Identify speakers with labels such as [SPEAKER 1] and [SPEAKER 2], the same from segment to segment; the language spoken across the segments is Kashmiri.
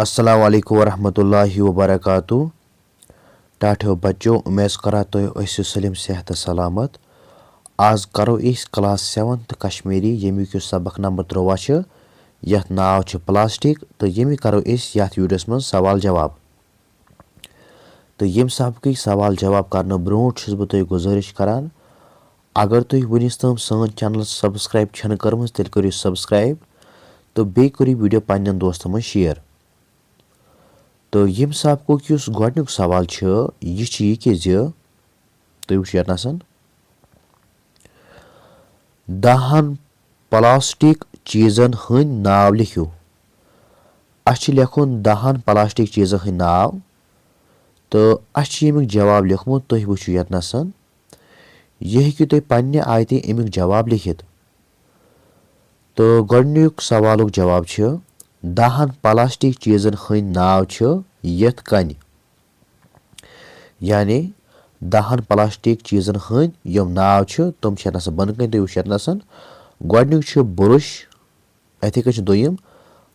[SPEAKER 1] अस्सलाम वालेकुम वरहमतुल्लाहि वबरकातुहू। टाठो बच्चों, उम्मीद करा तो ऐसे सलीम सेहत सलामत। आज करो इस क्लास 7th कश्मीरी यमिक सबक नंबर 13 यथ नाव प्लास्टिक तो यमि करो इस यथ वीडियोस मं सवाल जवाब। तो यम सबक सवाल जवाब करने ब्रोट छुस बह तुह गुजारिश करान, अगर तुह वनिस तम सन चैनल सब्सक्राइब छन कर्म तेल करो सब्सक्राइब तो बे करो वीडियो पन्न दोस्तन मं शेयर। तो यम सबक युस गोडनुक सवाल यह कि तुह वुच यतनसन 10 प्लास्टिक चीजन हंद नाव लिखियो। अस लेखुन 10 प्लास्टिक चीजन हंद नाव तो अस यमिक जवाब लिखमुत तुह वुचु यतनसन। यह हेकु तुह पन्ने आयत अमिक जवाब लिखित। तो गोडनुक सवालुक जवाब 10 प्लास्टिक चीजन हंद नाव यथ कन, यानी 10 प्लास्टिक चीजन हंद यम नाव तम बन कन तुह वुचन। गोडनुक ब्रुश, अथे कन दोयम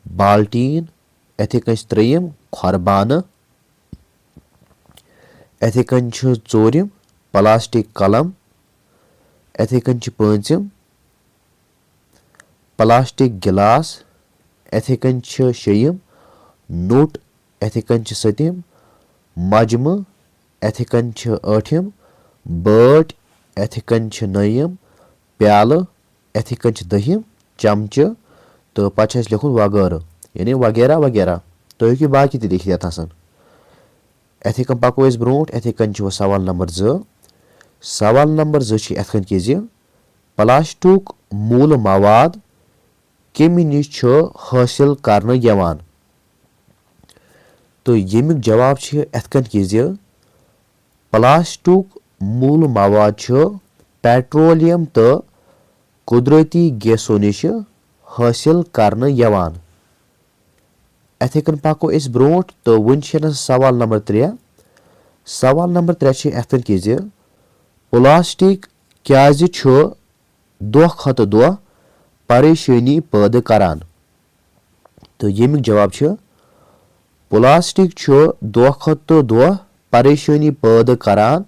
[SPEAKER 1] बाल्टीन, अथे कन त्रेयम खोरबान, अथे कन चोरिम प्लास्टिक कलम, अथे कन पंचम प्लास्टिक गिलास, अथे कन शेयम नोट, अथे कन सतम मजम, अथे कन ठम बट, अथे कन नयम प्याल, अथे कन दहिम चमच तो पे लिखुन वगैरह यानी वगैरह वगैरह। तो हेकु बाकी तह लिखित यथन। अथे कन पको ब्रोट। अथे कन सवाल नंबर 2। सवाल नंबर 2 अथ कन कि प्लास्टिक मूल मवाद कमि निश हासिल करने यवान। तो यमिक जवाब अथ कन कि प्लास्टिक मूल मवाद पेट्रोलियम तो कुदरती गैसों निश हासिल करने यवान। अथे कन पको ब्रोट। तो वन सवाल नंबर 3। सवाल नंबर 3 अथ कन कि प्लास्टिक क्याज दो खत दो परेशानी पैदा करान। तो यमिक जवाब प्लास्टिक दो खत दो परेशानी पैदा करान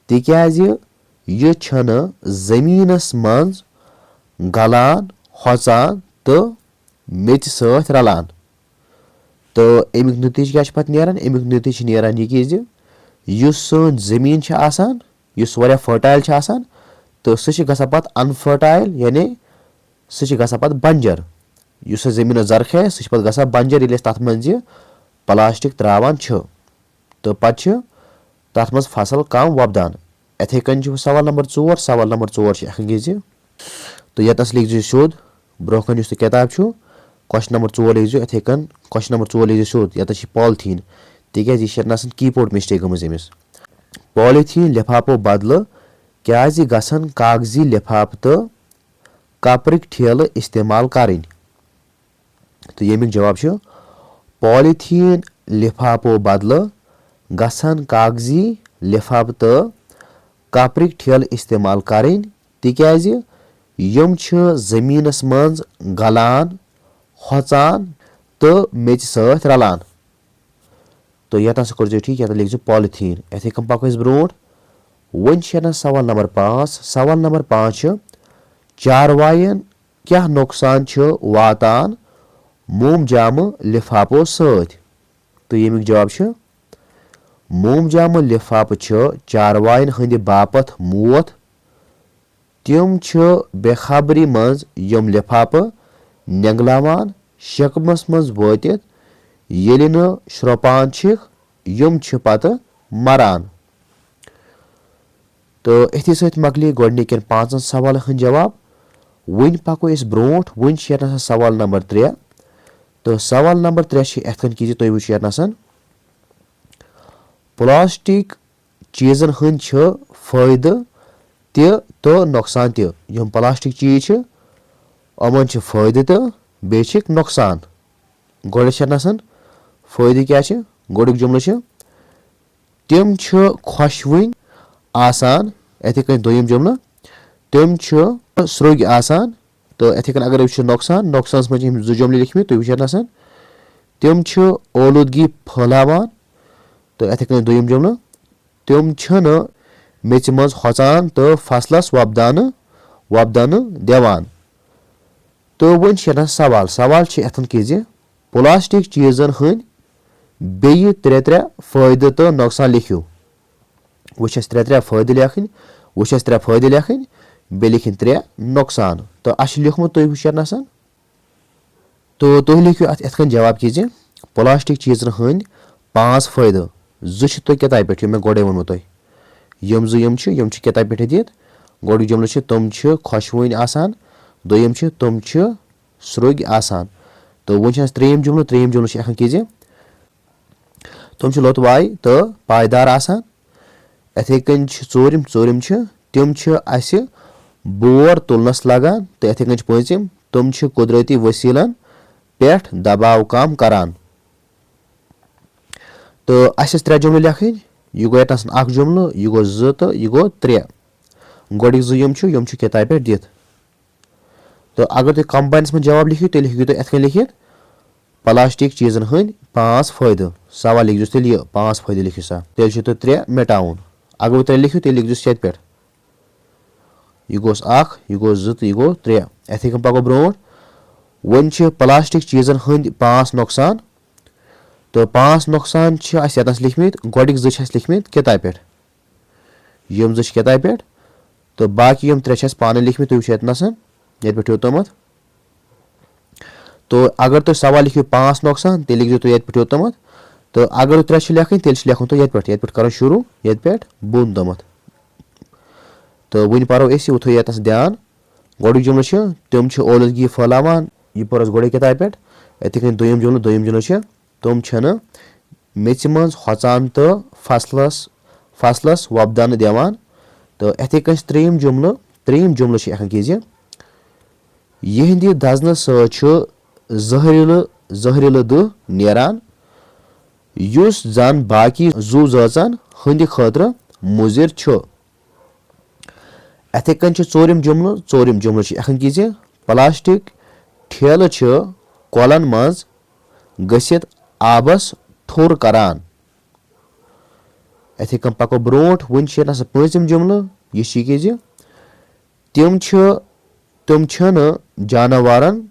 [SPEAKER 1] तिक्याज यह छन जमीनस मज गलान, होचान तो मेथ सत रलान। तो अमिक नतीज क्या पत नेरान? अमिक नतीज नेरान यह कि युस सन जमीन आसान, युस वारिया फर्टाइल आसान तो सह गसान पत अनफर्टाइल यानी सह गसान पत बंजर। युस जमीन जरखे सह पत गसान बंजर येल तथ मज प्लास्टिक त्रावान तो पत तथ मज फसल कम वोपदान। अथे कन सवाल नंबर 4। सवाल नंबर 4 अथ कि तो यतस लिख सोद ब्रोह कन किताब क्वेश्चन नंबर 4 लिख अथे कन क्वेश्चन नंबर 4 लिख सोद यतस पॉलिथीन तिक्याज यह कीबोर्ड मिस्टेक गमज अमिस। पॉलिथीन लिफाफो बदल क्याज गसन कागजी लिफाफ तो कपरक ठेल इस्तेमाल करें। तो यमिक जवाब पॉलिथीन लिफाफो बदल गसन कागजी लिफाफ तो कपरक ठेल इस्तेमाल करें तिक्याज यम जमीनस मज गलान, होचान तो मेथ सत रलान। तो यतन सह कर ठीक, यतन लिख पॉलिथीन। अथे कन पको ब्रोट। वन सवाल नंबर 5। सवाल नंबर 5 चारवायन क्या नुकसान वातान मोमजाम लिफाफो सत। तो यमिक जवाब मोमजाम लिफाफ चारवायन हंद बापत मौत। तिम बेखबरी मज यम लिफाफ निगलावान शकमस मज वातित येल न श्रोपान यम पत मरान। तो अथी सत मकली गोडनिक 5 सवाल हंद जवाब। वन पको ब्रोट। वन सवाल नंबर 3। तो सवाल नंबर 3 अथ कन कि तुह वुचु यतनसन प्लास्टिक चीजन हंद फायदे तह तो नुकसान तह। यम प्लास्टिक चीज अमन फायदे तो बे नुकसान। गोडन फायदे क्या गोडुक जुमल तम खुशवन आसान। अथे कन दोयम जुमल तम स्रोग आसान। तो अथे कन अगर नुकसान, नुकसान मज 2 जुमल लिखमित तुह वुचन तिम छ ओलूदगी फैलावान तो यथे कन दोयम जुमला तिम छन मेच मज होचान तो फसलस वबदान देवान। तो वन छ सवाल सवाल छ यथन कि जे प्लास्टिक चीजन हंद बेयि त्रे फायदे तो नुकसान लिखियो। वह त्रे फायदे लेखन वह त्रे फायदे लेखन बे लिखन त्रे नुकसान। तो अस लिखमुत तुम वुन तो तुम लिखियो अथ जवाब कि प्लास्टिक चीजन हंद 5 फायदे जो किताब पे मे गोडे वोनमो तुम यम जो किताब पे दित गोडु जुमल तुम खुशवन आसान दोयम तुम स्रुग आसान। तो वन त्रेयम जुमल कि तुम लोतवाय तो पायदार आसान। यथे कन चोरिम तिम अस बोर तुलनस लगान। तो यथे कन पूंचम तुम कुदरती वसीलन पे दबाव कम करान। तो अस त्रे जुमल लेखन यह गो यतन अख जुमल यह गो 2 तो यह गो 3 गोडिक 2 यम किताब पे दित। तो अगर तुम कंबाइनस में जवाब लिखियो तेल हेकु तुम यथ लिखित प्लास्टिक चीजन हंद 5 फायदे सवाल लिखजोस तेल 5 फायदे लिखियो सा तेल तो 3 मिटाउन। अगर वो 3 लिखियो तेल लिखजोस ये पे यह गोस 1 यह गो 2 तो यह गो 3 यथे कन पको ब्रोट वन प्लास्टिक चीजन हंद 5 नुकसान। तो 5 नुकसान यतन लिखमित गोडिक 2 लिखमित किताब पे यम 2 किताब पे। तो बाकी यम 3 पाने लिखमित तुम यतन ये पे योतमत। तो अगर तुम सवाल लिखियो 5 नुकसान तेल लिखो तुम ये पे योतमत। तो अगर 3 लेखन तेल लेखन तो ये पे करो शुरू ये पे बोन तमत। तो वन पो वो थो यतन ध्यान गोडिक जुमल तुम ओलूदगी फैलावान यह पोर गोडे किताब पे। यथे कन दोयम जुमल तुम मेच मज होचान तो फसलस वबदान देवान। तो यथे कन त्रेयम जुमल कि यहंद दजन जहरील दुह नेरान युस जन बाकी जू जाचन हंद खतर मुजिर छ। यथे कन चोरिम जुमल कि प्लास्टिक ठेल कोलन मज गसित आबस ठोर करान। यथे कन पको ब्रोट वन पूंचम जुमल यह कि तुम जानवरन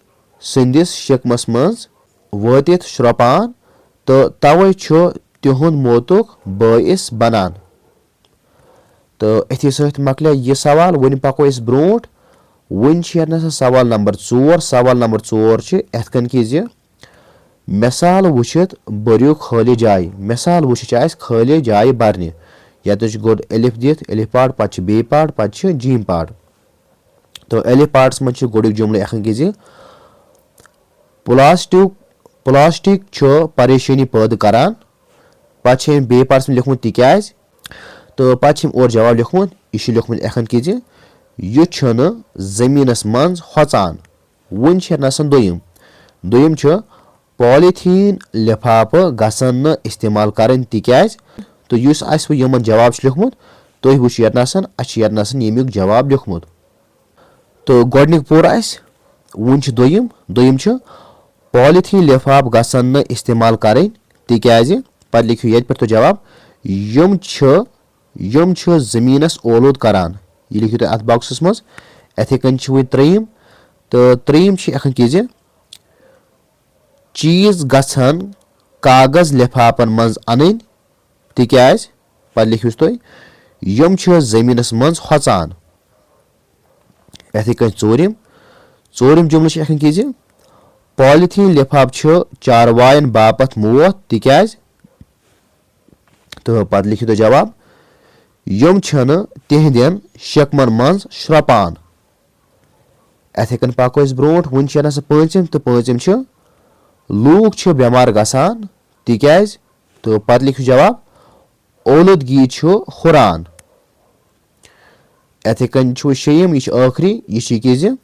[SPEAKER 1] संदिस शिकमस मज वातित श्रोपान तो तवे तिहुंद मौतुक बाइस बनान। तो अथी सत मकले यह सवाल वन पको ब्रोट वन सवाल नंबर 4 सवाल नंबर 4 यथ कन कि मिसाल वुचित बरियो खाली जाय मिसाल वुच खाली जाय बरने ये गोड एलिफ दित एलिफ पार्ट पे बे पार्ट पे जीम पार्ट। तो एलिफ पार्टस मज गोडिक जुमल यखन कि प्लास्टिक परेशानी पैदा करान पे बे पार्टस में लिखमुत तिक्याज। तो पे और जवाब लिखमुत यह लिखमुत यखन कि यह जमीनस मज होचान। वन दोयम पॉलीथीन लिफाफ गसन न इस्तेमाल करन तिक्याज। तो युस आस यमन जवाब लिखमुत तुम वुच यतन यमुक जवाब लिखमुत। तो गोडनिक पूर वन दोयम पॉलीथीन लिफाफ गसन न इस्तेमाल करन तिक्याज पे लिखियो ये पे तो जवाब यम जमीनस ओलूद करान यह लिखियो अथ बॉक्सस मज। यथे कन वो त्रेयम तो त्रेयम यखन कि चीज गछन कागज लिफाफन मज अन तिक्याज पे लिखियोस तुम यम जमीनस मज होचान। यथे कन चोरिम जुमल यखन कि पॉलीथीन लिफाफ चारवायन बापत मौत तिक्याज। तो पे लिखियो जवाब यम तिहंदन शिकमन मज श्रोपान। यथे कन पको ब्रोट वन पूंचम तो पूंचम लूक बेमार गसान तिक्याज। तो पे लिखियो जवाब ओलूदगी हुरान। यथे कन शेयम यह आखरी यह कि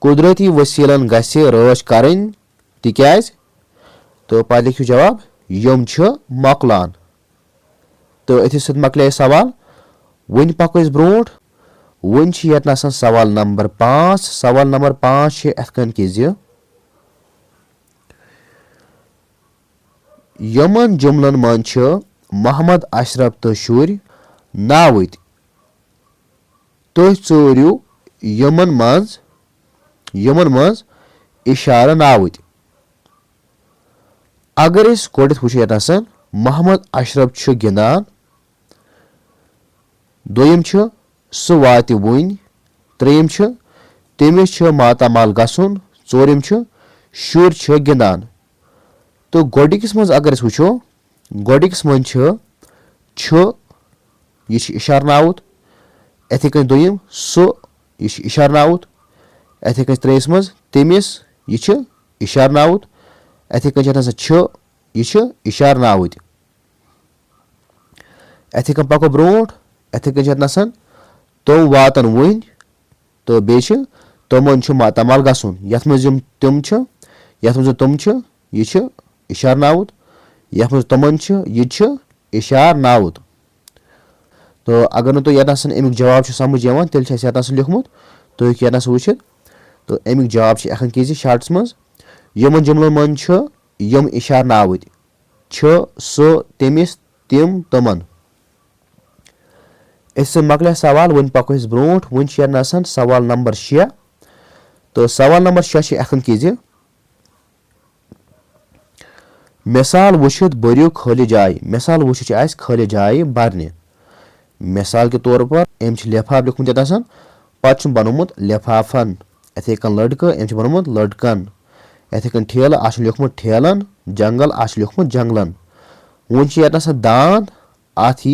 [SPEAKER 1] कुदरती वसीलन गस राच करन तिक्याज। तो पे लिखियो जवाब यम मकलान। तो अथी सत मकले सवाल वन पको ब्रोट वन यतन सवाल नंबर 5 सवाल नंबर 5 यथ कन कि यमन जुमलन मन छ मोहम्मद अशरफ तो शुर नावत तुह चोरियो यमन मज इशारा नावत अगर अस गोडिथ वुचो यतनसन मोहम्मद अशरफ छ गिंदान दोयम छ सु वाति वुन त्रेयम छ तमिस छ मातामाल गसुन चोरिम छ शुर छ गिंदान तो गोडिकस मज अगर अस वुचो गोडिकस मन छ यह इशारा नावत इथे कन दोयम सु यह इशारा नावत इथे कन त्रेयस मज तमिस यह इशारा नावत इथे कन छ यह इशारा नावत इथे कन पको ब्रोट इथे कन तम वातन वन तो बे तमन मातामाल गसुन यथ मज तम यथ मज तम यह इशारा नावत यथ मज तमन यह इशारा नावत तो अगर न तुम यतन अमुक जवाब समझ तेल यतन लिखमुत तुम यतन वुचित तो अमुक जवाब अखन की शार्ट्स मज यमन जुमलन मन यम इशारा नावत छ सो तमिस तिम तमन मकल सवाल वन पको ब्रोट वन यतन सवाल नंबर 6 तो सवाल नंबर 6 अखन की मिसाल वुचित बरियो खाली जाय मिसाल वुचित खाली जाय बरने मिसाल के तौर पर अम लिफाफ लिखमुत यतन पत बनोमुत लिफाफन इथे कन लड़का अम बनोमुत लड़कन इथे कन ठेल लिखमुत ठेलन जंगल लिखमुत जंगलन वन यतन दांद अथ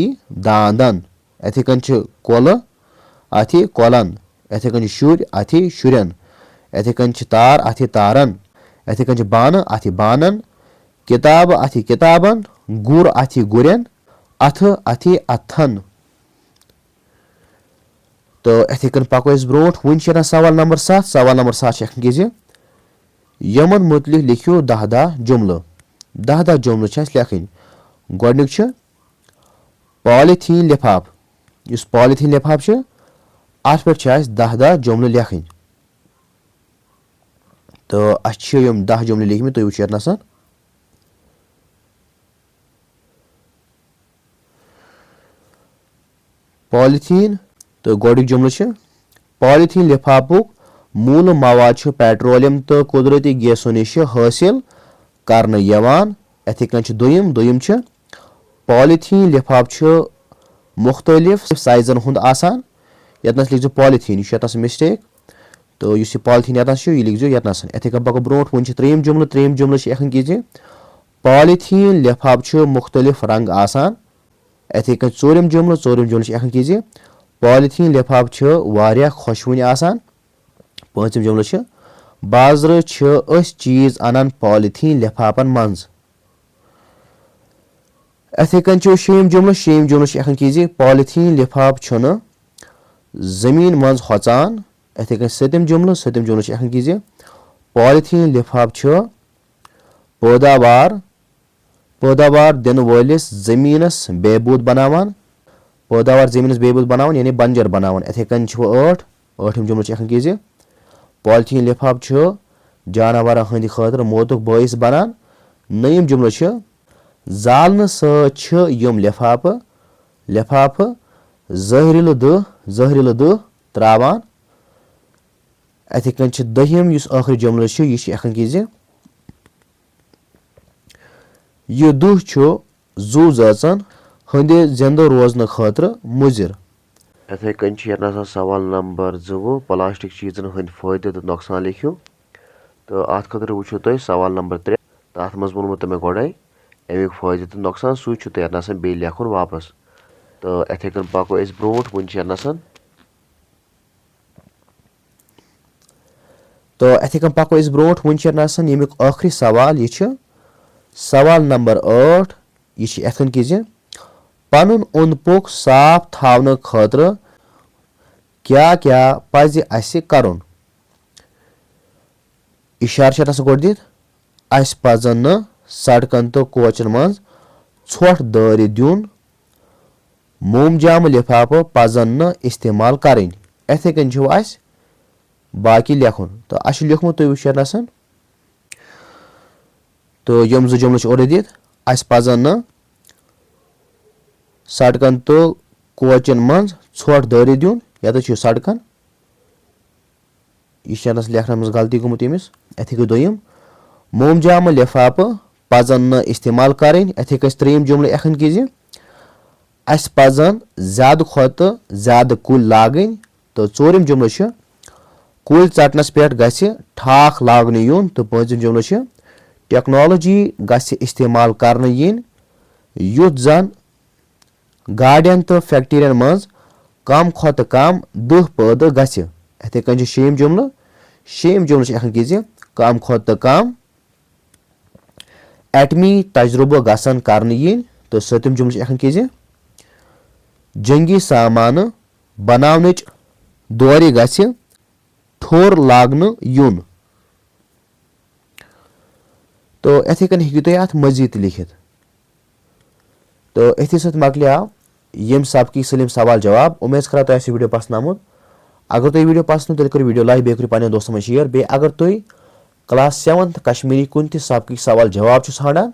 [SPEAKER 1] दांदन इथे कन कोल अथ कोलन इथे कन शुर अथ शुरन इथे कन तार अथ तारन इथे कन बान अथ बानन किताब अथ किताबन गुर अथ गुरन अथ अथ अथन तो इथे कन पको ब्रोट वन सवाल नंबर 7 सवाल नंबर 7 की यमन मुतलिक लिखियो 10 जुमल 10 जुमल लेखन गोडनिक पॉलीथीन लिफाफ इस पॉलीथीन लिफाफ अत पे 10 जुमल लेखन तो अस यम 10 जुमल लिखम तुम वुचो यतन पॉलीथीन तो गोडिक जुमल पॉलीथीन लिफाफुक मूल मवाद पेट्रोलियम तो कुदरती गैसों नश हासिल करने यवान इथे कन दोयम पॉलीथीन लिफाफ मुख्तलिफ साइजन हुंद आसान यतन लिखो पॉलीथीन यह यतन मिस्टेक तो इस पॉलीथीन यतन यह लिखो यतन इथे कन पको ब्रोट वन त्रेयम जुमल अखन की पॉलीथीन लिफाफ मुख्तलिफ रंग आसान इथे कन चोरम जुमल अखन की पॉलीथीन लिफाफ वारिया खुशवन आसान पांचम जुमल बाजर चीज अनान पॉलीथीन लिफाफन मज इथे कन शेम जुमल अखन की पॉलीथीन लिफाफ जमीन मज होचान इथे कन सतम जुमल अखन की पॉलीथीन लिफाफ पैदावार दिन वलिस जमीनस बेबूद बनावान पैदावार जमीनस बेबूद बनावान यानी बंजर बनावान इथे कन 8 जुमल अखन की पॉलीथीन लिफाफ जानवर हंद खतर मौतुक बायस बनान 9 जुमल जालन सम लिफाफ जहरील दह त्रावान इथे कन 10 आखिरी जुमल यह अखन की यह दुह जू जाचन हंदे जिंद रोजन खतर मुजिर इथे कन सवाल नंबर 2 प्लास्टिक चीजन हंद फायदे तो नुकसान लिखियो तो अत खतर वुचो तुम सवाल नंबर 3 तथ मज वोनमो तुम गोड़े अमुक फायदे तो नुकसान सू तुम बे लेखुन वापस तो इथे कन पको ब्रोट वन तो इथे कन पको ब्रोट वन यमुक आखिरी सवाल यह सवाल नंबर 8 यह अथन की पनुन ओंद पोक साफ थावन खतर क्या क्या पज अस करुन इशार गोड दित अस पजन न सड़कन तो कोचन मज ोट दारि दिन मोमजाम लिफाफ पजन न इस्तेमाल करें इथे कन अस बाकी लेखुन तो अस लिखमुत तुम वुचो तो यम 2 जुमल ओर दित अस पजन न सड़कन तो कोचन मज ोट दारि दिन ये सड़कन यह लेखन मज गलती गुमुत यमिस अथे गई दोयम मोमजाम लिफाफ पजन न इस्तेमाल करें अथे त्रेयम जुमल यखन कि अस पजन ज्यादा खुत ज्यादा कुल लागन तो चोरिम जुमल कुल चटनस पे गि ठाक लागन यून तो पूंचम जुमल टेक्नोलॉजी गि इस्तेमाल करने yin युथ जन गाड़ियन तो फैक्ट्रियन मज कम खुत कम दह पैदा गि अथे कन शेम जुमल यखन कि कम खुत कम एटमी तजुर्बह गसन करने yin तो सतम जुमल यखन कि जंगी सामान बनावनच दौर गि ठोर लागन यून तो इथे कन हेकु तुम अत मजीद लिखित तो इथे सत मकलियाव यम सबकी सलीम सवाल जवाब उम्मीद करा तुम वीडियो पसंद आमुत अगर तुम वीडियो पसंद तेल करो वीडियो लाइक बेहतर पे दोस्तों में शेयर बे अगर तुम क्लास 7th कश्मीरी कुन सबकी सवाल जवाब ान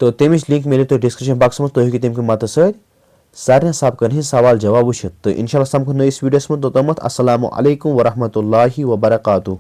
[SPEAKER 1] तो तमिच लिंक मिले तो डिस्क्रिप्शन बॉक्स में तुम तम मत सर सबकन हिंद सवाल जवाब वुचित तो इंशाल्लाह समखो नईस वीडियोस में तोतमत अस्सलामु अलैकुम वरहमतुल्लाहि वबरकातुहू।